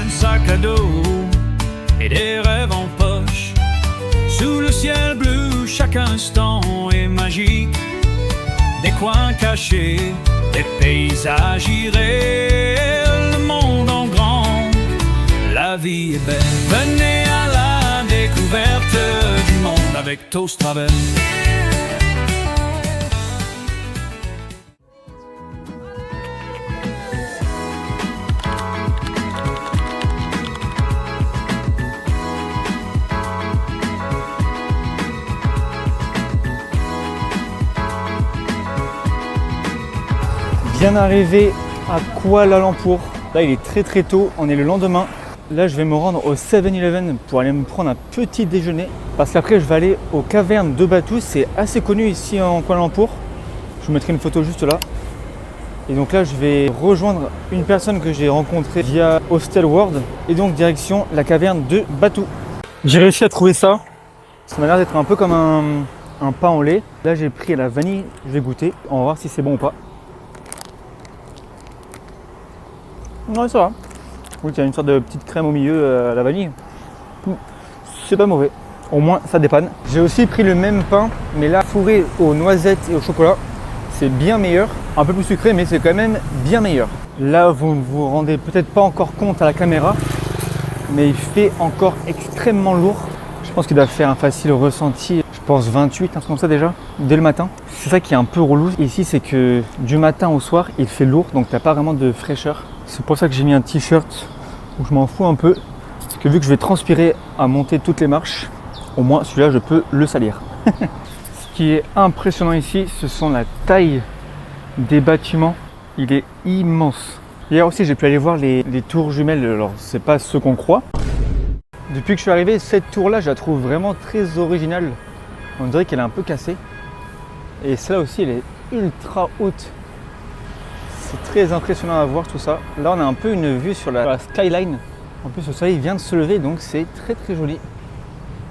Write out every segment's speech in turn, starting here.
un sac à dos et des rêves en poche. Sous le ciel bleu, chaque instant est magique. Des coins cachés, des paysages irréels, le monde en grand, la vie est belle. Venez à la découverte du monde avec Toast Travel. Bien arrivé à Kuala Lumpur. Là, il est très tôt, on est le lendemain. Là, je vais me rendre au 7-Eleven pour aller me prendre un petit déjeuner. Parce qu'après, je vais aller aux cavernes de Batu. C'est assez connu ici en Kuala Lumpur. Je vous mettrai une photo juste là. Et donc là, je vais rejoindre une personne que j'ai rencontrée via Hostel World. Et donc, direction la caverne de Batu. J'ai réussi à trouver ça. Ça m'a l'air d'être un peu comme un pain au lait. Là, j'ai pris la vanille. Je vais goûter. On va voir si c'est bon ou pas. Ouais, ça va. Oui, il y a une sorte de petite crème au milieu à la vanille. C'est pas mauvais. Au moins, ça dépanne. J'ai aussi pris le même pain, mais là, fourré aux noisettes et au chocolat. C'est bien meilleur. Un peu plus sucré, mais c'est quand même bien meilleur. Là, vous ne vous rendez peut-être pas encore compte à la caméra, mais il fait encore extrêmement lourd. Je pense qu'il doit faire un facile ressenti. Je pense 28, un truc comme ça déjà, dès le matin. C'est ça qui est un peu relou. Ici, c'est que du matin au soir, il fait lourd, donc t'as pas vraiment de fraîcheur. C'est pour ça que j'ai mis un t-shirt où je m'en fous un peu. Parce que vu que je vais transpirer à monter toutes les marches, au moins celui-là, je peux le salir. Ce qui est impressionnant ici, ce sont la taille des bâtiments. Il est immense. Hier aussi, j'ai pu aller voir les tours jumelles. Alors, c'est pas ce qu'on croit. Depuis que je suis arrivé, cette tour-là, je la trouve vraiment très originale. On dirait qu'elle est un peu cassée. Et celle-là aussi, elle est ultra haute. C'est très impressionnant à voir tout ça. Là, on a un peu une vue sur la skyline. En plus, le soleil vient de se lever, donc c'est très joli.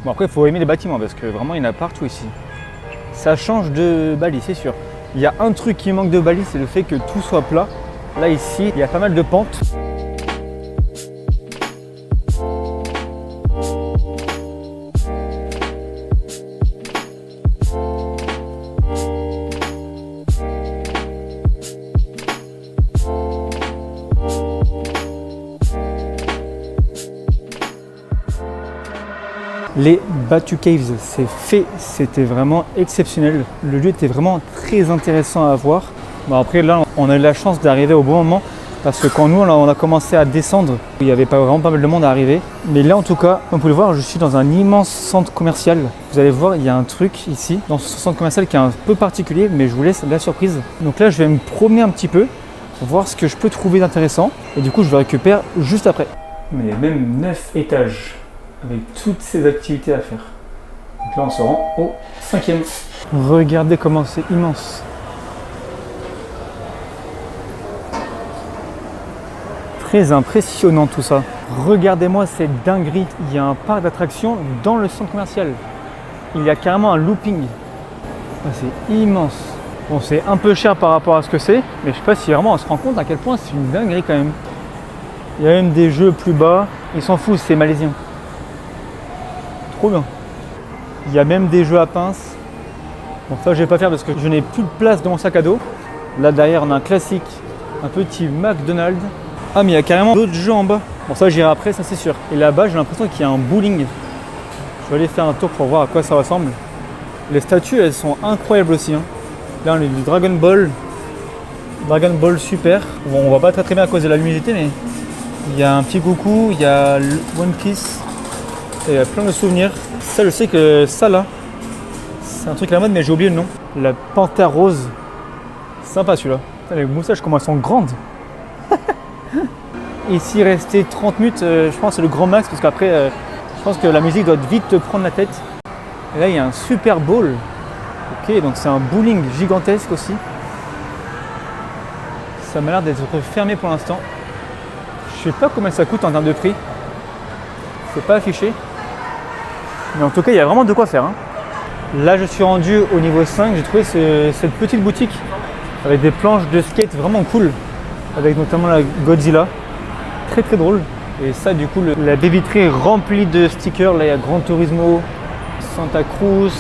Bon, après, il faut aimer les bâtiments parce que vraiment, il y en a partout ici. Ça change de Bali, c'est sûr. Il y a un truc qui manque de Bali, c'est le fait que tout soit plat. Là, ici, il y a pas mal de pentes. Les Batu Caves, c'est fait, c'était vraiment exceptionnel. Le lieu était vraiment très intéressant à voir. Bon, après là, on a eu la chance d'arriver au bon moment parce que quand nous on a commencé à descendre, il n'y avait vraiment pas mal de monde à arriver. Mais là en tout cas, comme vous pouvez le voir, je suis dans un immense centre commercial. Vous allez voir, il y a un truc ici, dans ce centre commercial qui est un peu particulier, mais je vous laisse la surprise. Donc là, je vais me promener un petit peu, voir ce que je peux trouver d'intéressant. Et du coup, je le récupère juste après. Mais il y a même 9 étages. Avec toutes ces activités à faire. Donc là, on se rend au 5e. Regardez comment c'est immense. Très impressionnant tout ça. Regardez-moi cette dinguerie. Il y a un parc d'attractions dans le centre commercial. Il y a carrément un looping. Ah, c'est immense. Bon, c'est un peu cher par rapport à ce que c'est, mais je sais pas si vraiment on se rend compte à quel point c'est une dinguerie quand même. Il y a même des jeux plus bas. Ils s'en foutent, c'est malaisien. Trop bien. Il y a même des jeux à pince. Bon, ça je vais pas faire parce que je n'ai plus de place dans mon sac à dos. Là derrière on a un classique, un petit McDonald's. Ah mais il y a carrément d'autres jeux en bas. Bon ça j'irai après, ça c'est sûr. Et là-bas j'ai l'impression qu'il y a un bowling. Je vais aller faire un tour pour voir à quoi ça ressemble. Les statues elles sont incroyables aussi. Hein. Là on a du Dragon Ball. Dragon Ball Super. Bon on va pas très bien à cause de la luminosité mais il y a un petit coucou, il y a One Piece. Et il y a plein de souvenirs. Ça, je sais que ça là, c'est un truc à la mode, mais j'ai oublié le nom. La panthère rose. Sympa celui-là. Les moussages, comment elles sont grandes. Ici, rester 30 minutes, je pense que c'est le grand max, parce qu'après, je pense que la musique doit vite te prendre la tête. Et là, il y a un Super Bowl. Ok, donc c'est un bowling gigantesque aussi. Ça m'a l'air d'être fermé pour l'instant. Je sais pas combien ça coûte en termes de prix. C'est pas affiché. Mais en tout cas, il y a vraiment de quoi faire. Hein. Là, je suis rendu au niveau 5. J'ai trouvé cette petite boutique avec des planches de skate vraiment cool. Avec notamment la Godzilla. Très drôle. Et ça, du coup, la baie vitrée remplie de stickers. Là, il y a Gran Turismo, Santa Cruz.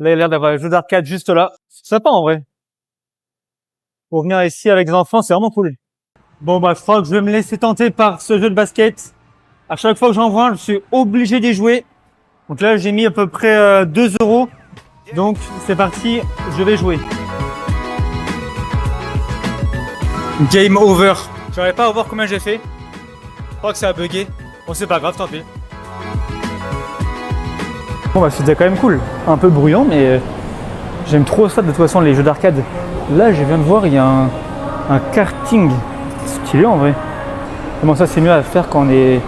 Là, il y a l'air d'avoir un jeu d'arcade juste là. C'est sympa en vrai. Pour venir ici avec les enfants, c'est vraiment cool. Bon, bah, je crois que je vais me laisser tenter par ce jeu de basket. À chaque fois que j'en vois un, je suis obligé d'y jouer. Donc là, j'ai mis à peu près 2 €. Donc, c'est parti, je vais jouer. Game over. J'arrive pas à voir combien j'ai fait. Je crois que ça a bugué. Bon, c'est pas grave, tant pis. Bon, bah, c'était quand même cool. Un peu bruyant, mais j'aime trop ça de toute façon, les jeux d'arcade. Là, je viens de voir, il y a un karting. Stylé en vrai. Comment ça, c'est mieux à faire quand on est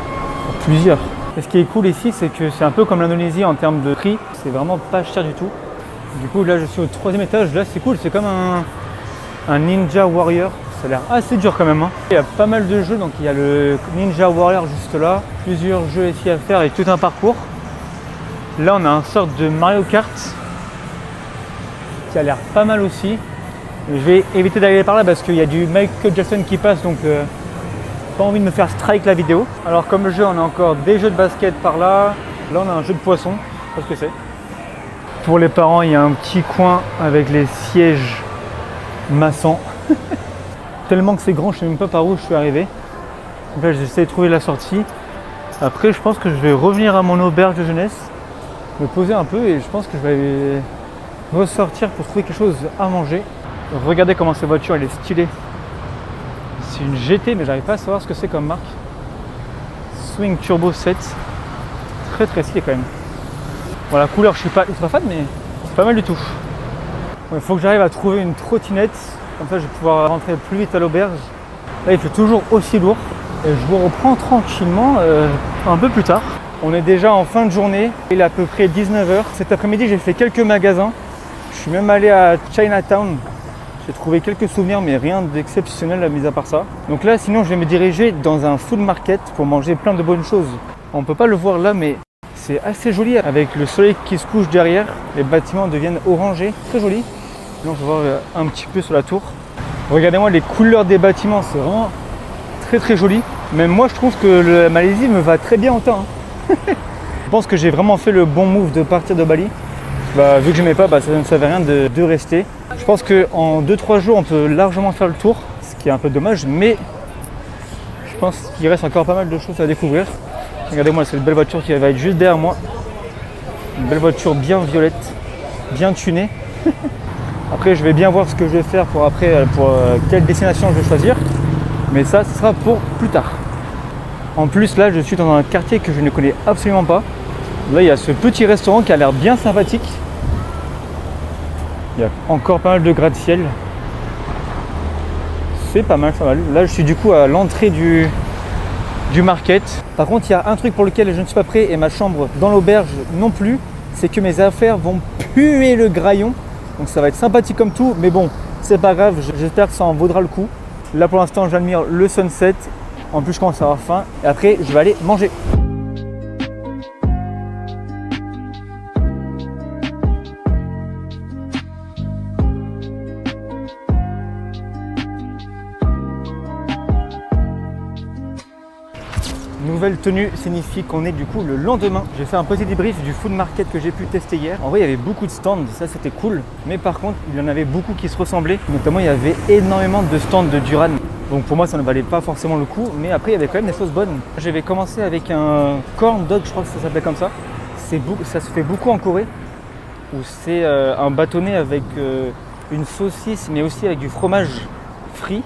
plusieurs. Et ce qui est cool ici, c'est que c'est un peu comme l'Indonésie en termes de prix. C'est vraiment pas cher du tout. Du coup, là, je suis au 3e étage. Là, c'est cool. C'est comme un Ninja Warrior. Ça a l'air assez dur quand même. Hein. Il y a pas mal de jeux. Donc, il y a le Ninja Warrior juste là. Plusieurs jeux ici à faire et tout un parcours. Là, on a une sorte de Mario Kart qui a l'air pas mal aussi. Je vais éviter d'aller par là parce qu'il y a du Michael Jackson qui passe. Donc, pas envie de me faire strike la vidéo. Alors comme jeu, on a encore des jeux de basket par là. Là, on a un jeu de poisson. Je sais pas ce que c'est. Pour les parents, il y a un petit coin avec les sièges massants. Tellement que c'est grand, je sais même pas par où je suis arrivé. Donc là, j'essaie de trouver la sortie. Après, je pense que je vais revenir à mon auberge de jeunesse, me poser un peu et je pense que je vais ressortir pour trouver quelque chose à manger. Regardez comment cette voiture, elle est stylée. C'est une GT, mais j'arrive pas à savoir ce que c'est comme marque. Swing Turbo 7. Très très stylé quand même. Bon, la couleur, je suis pas ultra fan, mais c'est pas mal du tout. Il faut que j'arrive à trouver une trottinette. Comme ça, je vais pouvoir rentrer plus vite à l'auberge. Là, il fait toujours aussi lourd. Et je vous reprends tranquillement un peu plus tard. On est déjà en fin de journée. Il est à peu près 19 h. Cet après-midi, j'ai fait quelques magasins. Je suis même allé à Chinatown. J'ai trouvé quelques souvenirs, mais rien d'exceptionnel à mis à part ça. Donc là, sinon, je vais me diriger dans un food market pour manger plein de bonnes choses. On peut pas le voir là, mais c'est assez joli avec le soleil qui se couche derrière. Les bâtiments deviennent orangés, très joli. Là, on peut voir un petit peu sur la tour. Regardez-moi les couleurs des bâtiments, c'est vraiment très très joli. Même moi, je trouve que la Malaisie me va très bien en temps. Hein. Je pense que j'ai vraiment fait le bon move de partir de Bali. Bah, vu que je n'aimais pas, ça ne servait à rien de rester. Je pense qu'en 2-3 jours, on peut largement faire le tour, ce qui est un peu dommage, mais je pense qu'il reste encore pas mal de choses à découvrir. Regardez-moi, c'est une belle voiture qui va être juste derrière moi. Une belle voiture bien violette, bien tunée. Après, je vais bien voir ce que je vais faire pour quelle destination je vais choisir. Mais ça, ce sera pour plus tard. En plus, là, je suis dans un quartier que je ne connais absolument pas. Là, il y a ce petit restaurant qui a l'air bien sympathique. Il y a encore pas mal de gratte-ciel. C'est pas mal, pas mal. Là, je suis du coup à l'entrée du market. Par contre, il y a un truc pour lequel je ne suis pas prêt et ma chambre dans l'auberge non plus. C'est que mes affaires vont puer le graillon. Donc ça va être sympathique comme tout. Mais bon, c'est pas grave. J'espère que ça en vaudra le coup. Là, pour l'instant, j'admire le sunset. En plus, je commence à avoir faim. Et après, je vais aller manger. Nouvelle tenue signifie qu'on est du coup le lendemain. J'ai fait un petit débrief du food market que j'ai pu tester hier. En vrai, il y avait beaucoup de stands, ça c'était cool. Mais par contre, il y en avait beaucoup qui se ressemblaient. Notamment, il y avait énormément de stands de Duran. Donc pour moi, ça ne valait pas forcément le coup. Mais après, il y avait quand même des choses bonnes. J'avais commencé avec un corn dog, je crois que ça s'appelait comme ça. Ça se fait beaucoup en Corée. Où c'est un bâtonnet avec une saucisse, mais aussi avec du fromage frit.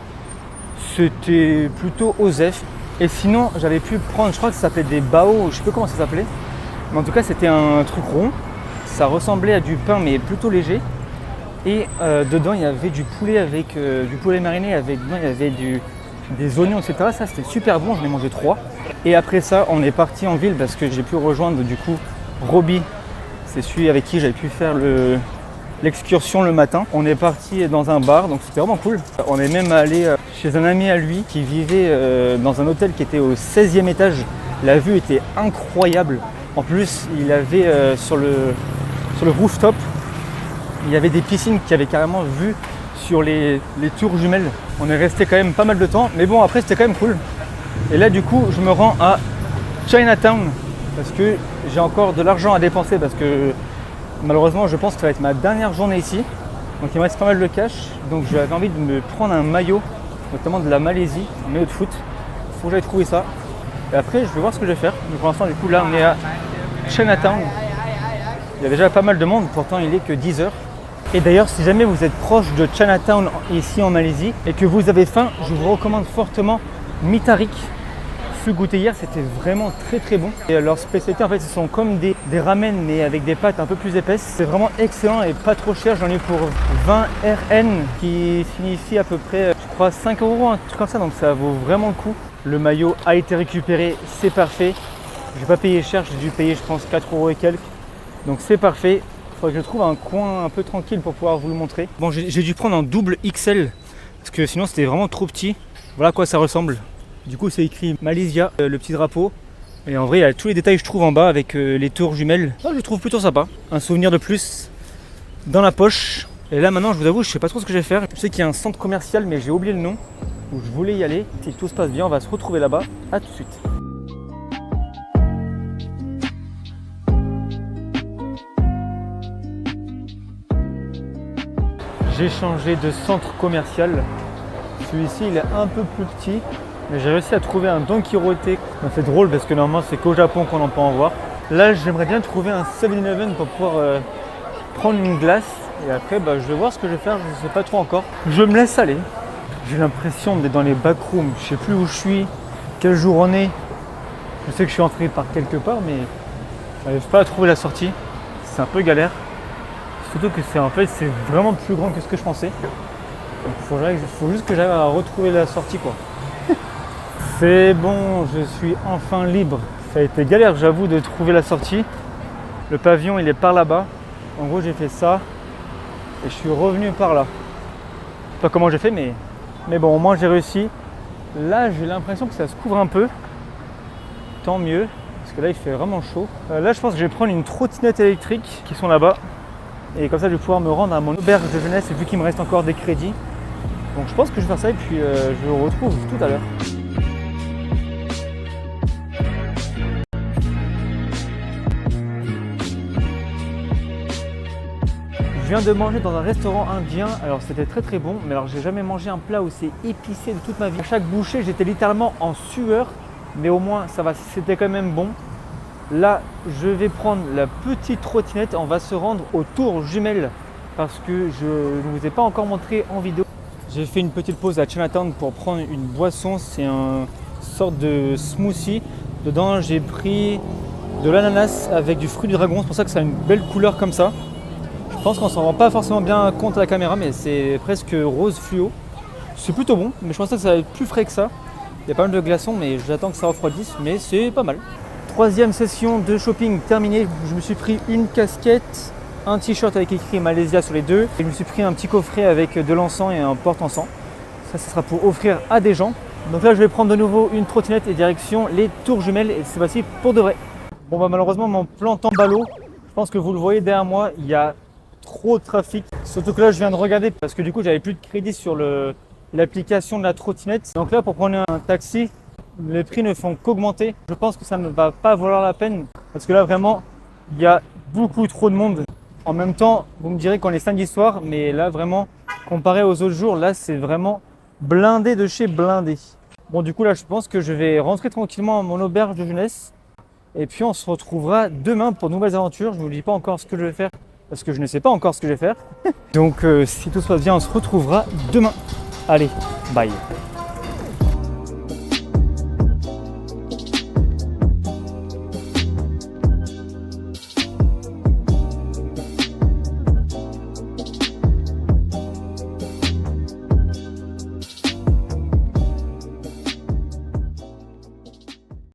C'était plutôt osef. Et sinon, j'avais pu prendre, je crois que ça s'appelait des bao, je sais pas comment ça s'appelait. Mais en tout cas, c'était un truc rond. Ça ressemblait à du pain, mais plutôt léger. Et dedans, il y avait du poulet avec du poulet mariné, dedans, il y avait des oignons, etc. Ça, c'était super bon, j'en ai mangé 3. Et après ça, on est parti en ville parce que j'ai pu rejoindre du coup Robbie. C'est celui avec qui j'avais pu faire l'excursion le matin. On est parti dans un bar, donc c'était vraiment cool. On est même allé chez un ami à lui qui vivait dans un hôtel qui était au 16e étage. La vue était incroyable. En plus, il avait sur le rooftop, il y avait des piscines qui avaient carrément vue sur les tours jumelles. On est resté quand même pas mal de temps, mais bon, après c'était quand même cool. Et là du coup je me rends à Chinatown parce que j'ai encore de l'argent à dépenser parce que malheureusement je pense que ça va être ma dernière journée ici. Donc il me reste pas mal de cash. Donc j'avais envie de me prendre un maillot, notamment de la Malaisie, un maillot de foot. Il faut que j'aille trouver ça. Et après je vais voir ce que je vais faire. Mais pour l'instant du coup là on est à Chinatown. Il y a déjà pas mal de monde, pourtant il est que 10h. Et d'ailleurs si jamais vous êtes proche de Chinatown ici en Malaisie et que vous avez faim, je vous recommande fortement Mitarik. Je suis goûté hier, c'était vraiment très bon. Et leur spécialité en fait ce sont comme des ramen mais avec des pâtes un peu plus épaisses. C'est vraiment excellent et pas trop cher, j'en ai eu pour 20 RN qui signifie à peu près je crois 5 €, un truc comme ça, donc ça vaut vraiment le coup. Le maillot a été récupéré, c'est parfait. J'ai pas payé cher, j'ai dû payer je pense 4 € et quelques. Donc c'est parfait. Il faudrait que je trouve un coin un peu tranquille pour pouvoir vous le montrer. Bon j'ai dû prendre un double XL parce que sinon c'était vraiment trop petit. Voilà à quoi ça ressemble. Du coup c'est écrit Malaysia, le petit drapeau. Et en vrai il y a tous les détails que je trouve en bas avec les tours jumelles. Je le trouve plutôt sympa. Un souvenir de plus dans la poche. Et là maintenant je vous avoue je sais pas trop ce que je vais faire. Je sais qu'il y a un centre commercial mais j'ai oublié le nom. Où je voulais y aller. Si tout se passe bien on va se retrouver là-bas. A tout de suite. J'ai changé de centre commercial. Celui-ci il est un peu plus petit. Mais j'ai réussi à trouver un Don Quirote. C'est drôle parce que normalement c'est qu'au Japon qu'on en peut en voir. Là j'aimerais bien trouver un 7-Eleven pour pouvoir prendre une glace. Et après je vais voir ce que je vais faire, je ne sais pas trop encore. Je me laisse aller. J'ai l'impression d'être dans les backrooms. Je ne sais plus où je suis, quel jour on est. Je sais que je suis entré par quelque part mais je n'arrive pas à trouver la sortie. C'est un peu galère. Surtout que c'est vraiment plus grand que ce que je pensais. Donc il faut juste que j'arrive à retrouver la sortie quoi. C'est bon, je suis enfin libre. Ça a été galère, j'avoue, de trouver la sortie. Le pavillon, il est par là-bas. En gros, j'ai fait ça et je suis revenu par là. Je sais pas comment j'ai fait, mais bon, au moins j'ai réussi. Là, j'ai l'impression que ça se couvre un peu. Tant mieux, parce que là, il fait vraiment chaud. Là, je pense que je vais prendre une trottinette électrique qui sont là-bas. Et comme ça, je vais pouvoir me rendre à mon auberge de jeunesse vu qu'il me reste encore des crédits. Donc, je pense que je vais faire ça et puis je vous retrouve tout à l'heure. Je viens de manger dans un restaurant indien, alors c'était très bon, mais alors j'ai jamais mangé un plat aussi épicé de toute ma vie. À chaque bouchée, j'étais littéralement en sueur, mais au moins ça va, c'était quand même bon. Là, je vais prendre la petite trottinette, on va se rendre au tour jumelles parce que je ne vous ai pas encore montré en vidéo. J'ai fait une petite pause à Chinatown pour prendre une boisson, c'est une sorte de smoothie. Dedans, j'ai pris de l'ananas avec du fruit du dragon, c'est pour ça que ça a une belle couleur comme ça. Je pense qu'on s'en rend pas forcément bien compte à la caméra, mais c'est presque rose fluo. C'est plutôt bon, mais je pensais que ça allait être plus frais que ça. Il y a pas mal de glaçons, mais j'attends que ça refroidisse, mais c'est pas mal. Troisième session de shopping terminée. Je me suis pris une casquette, un t-shirt avec écrit Malaysia sur les deux. Et je me suis pris un petit coffret avec de l'encens et un porte-encens. Ça sera pour offrir à des gens. Donc là, je vais prendre de nouveau une trottinette et direction les tours jumelles. Et cette fois-ci pour de vrai. Bon, malheureusement, mon plan tombe à l'eau. Je pense que vous le voyez derrière moi, il y a trop de trafic. Surtout que là, je viens de regarder parce que du coup, j'avais plus de crédit sur l'application de la trottinette. Donc là, pour prendre un taxi, les prix ne font qu'augmenter. Je pense que ça ne va pas valoir la peine parce que là, vraiment, il y a beaucoup trop de monde. En même temps, vous me direz qu'on est samedi soir, mais là, vraiment, comparé aux autres jours, là, c'est vraiment blindé de chez blindé. Bon, du coup, là, je pense que je vais rentrer tranquillement à mon auberge de jeunesse. Et puis, on se retrouvera demain pour de nouvelles aventures. Je ne vous dis pas encore ce que je vais faire parce que je ne sais pas encore ce que je vais faire. Donc, si tout se passe bien, on se retrouvera demain. Allez, bye.